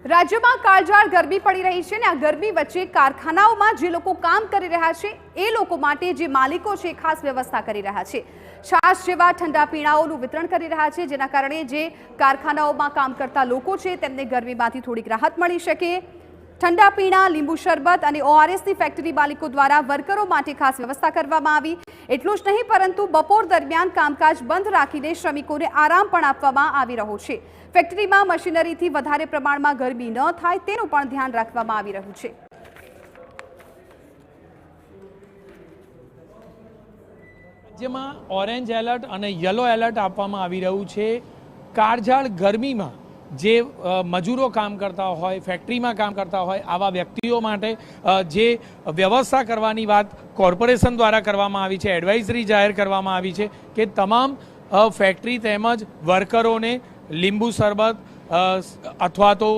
રાજ્યમાં કાળઝાળ ગરમી પડી રહી છે અને આ ગરમી વચ્ચે કારખાનાઓમાં જે લોકો કામ કરી રહ્યા છે એ લોકો માટે જે માલિકો છે ખાસ વ્યવસ્થા કરી રહ્યા છે। છાશ જેવા ઠંડા પીણાઓનું વિતરણ કરી રહ્યા છે, જેના કારણે જે કારખાનાઓમાં કામ કરતા લોકો છે તેમને ગરમીમાંથી થોડીક રાહત મળી શકે। ઠંડા પીણા, લીંબુ શરબત અને ઓઆરએસની ફેક્ટરી માલિકો દ્વારા વર્કરો માટે ખાસ વ્યવસ્થા કરવામાં આવી। એટલું જ નહીં, પરંતુ બપોર દરમિયાન કામકાજ બંધ રાખીને શ્રમિકોને આરામ પણ આપવામાં આવી રહ્યો છે। ફેક્ટરીમાં મશીનરીથી વધારે પ્રમાણમાં ગરમી ન થાય તેનું પણ ધ્યાન રાખવામાં આવી રહ્યું છે। રાજ્યમાં ઓરેન્જ એલર્ટ અને યલો એલર્ટ આપવામાં આવી રહ્યું છે। કાળઝાળ ગરમીમાં જે મજૂરો કામ કરતા હોય, ફેક્ટરીમાં કામ કરતા હોય, આવા વ્યક્તિઓ માટે જે વ્યવસ્થા કરવાની વાત કોર્પોરેશન દ્વારા કરવામાં આવી છે, એડવાઇઝરી જાહેર કરવામાં આવી છે કે તમામ ફેક્ટરી તેમજ વર્કરોને લીંબુ શરબત અથવા તો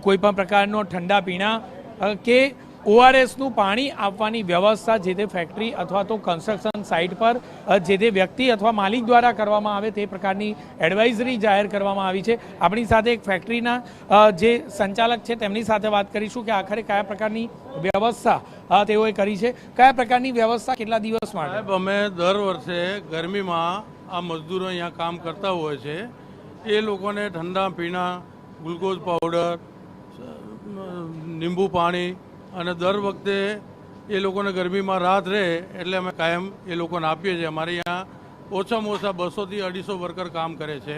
કોઈપણ પ્રકારનો ઠંડા પીણા કે ઓઆરએસનું પાણી આપવાની વ્યવસ્થા જે તે ફેક્ટરી અથવા તો કન્સ્ટ્રક્શન સાઇટ પર જે તે વ્યક્તિ અથવા માલિક દ્વારા કરવામાં આવે તે પ્રકારની એડવાઇઝરી જાહેર કરવામાં આવી છે। આપણી સાથે એક ફેક્ટરીના જે સંચાલક છે તેમની સાથે વાત કરીશું કે આખરે કયા પ્રકારની વ્યવસ્થા તેઓએ કરી છે, કયા પ્રકારની વ્યવસ્થા, કેટલા દિવસ માટે? અમે દર વર્ષે ગરમીમાં આ મજદૂરો અહીંયા કામ કરતા હોય છે, એ લોકોને ઠંડા પીણા, ગ્લુકોઝ પાવડર, લીંબુ પાણી અને દર વખતે એ લોકોને ગરમીમાં રાહત રહે એટલે અમે કાયમ એ લોકોને આપીએ છીએ। અમારે અહીંયા ઓછામાં ઓછા 200 થી 250 વર્કર કામ કરે છે।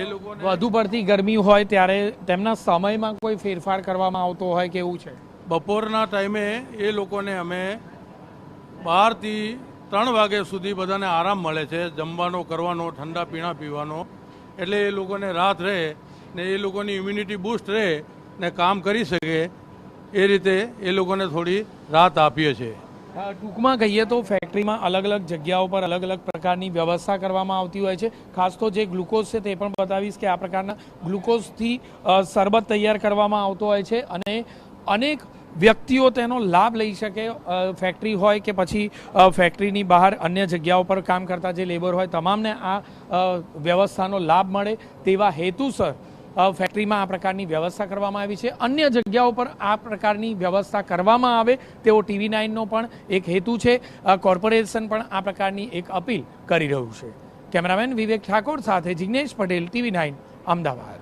એ લોકોને વધુ પડતી ગરમી હોય ત્યારે તેમના સમયમાં કોઈ ફેરફાર કરવામાં આવતો હોય કે એવું છે? બપોરના ટાઈમે એ લોકોને અમે 12 થી 3 વાગ્યા સુધી બધાને આરામ મળે છે, જમવાનો, કરવાનો, ઠંડા પીણા પીવાનો, એટલે એ લોકોને રાહત રહે ને એ લોકોની ઇમ્યુનિટી બૂસ્ટ રહે ને કામ કરી શકે, એ રીતે એ લોકોને થોડી રાહત આપીએ છીએ। ટૂંકમાં કહીએ તો ફેક્ટરીમાં અલગ અલગ જગ્યાઓ પર અલગ અલગ પ્રકારની વ્યવસ્થા કરવામાં આવતી હોય છે। ખાસ તો જે ગ્લુકોઝ છે તે પણ બતાવીશ કે આ પ્રકારના ગ્લુકોઝથી શરબત તૈયાર કરવામાં આવતો હોય છે અને અનેક વ્યક્તિઓ તેનો લાભ લઈ શકે। ફેક્ટરી હોય કે પછી ફેક્ટરીની બહાર અન્ય જગ્યાઓ પર કામ કરતા જે લેબર હોય, તમામને આ વ્યવસ્થાનો લાભ મળે તેવા હેતુસર ફેક્ટરીમાં આ પ્રકારની વ્યવસ્થા કરવામાં આવી છે। અન્ય જગ્યાઓ પર આ પ્રકારની વ્યવસ્થા કરવામાં આવે તેવો TV9નો પણ એક હેતુ છે। કોર્પોરેશન પણ આ પ્રકારની એક અપીલ કરી રહ્યું છે। કેમેરામેન વિવેક ઠાકોર સાથે જિગ્નેશ પટેલ, TV9 અમદાવાદ।